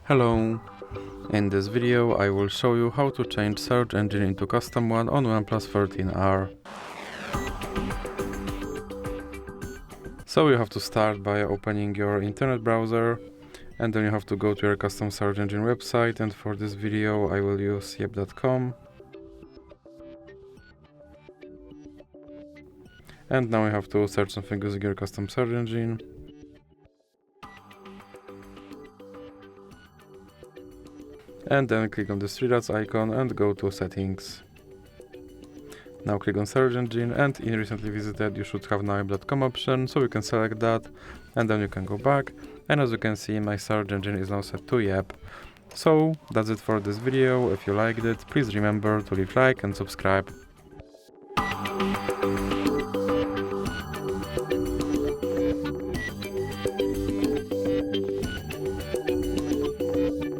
Hello! In this video I will show you how to change search engine into custom one on OnePlus 13R. So you have to start by opening your internet browser, and then you have to go to your custom search engine website, and for this video I will use yep.com. And now you have to search something using your custom search engine. And then click on the three dots icon and go to settings. Now click on search engine, and in recently visited you should have now yep.com option, so you can select that and then you can go back, and as you can see my search engine is now set to Yep. So that's it for this video. If you liked it, please remember to leave like and subscribe.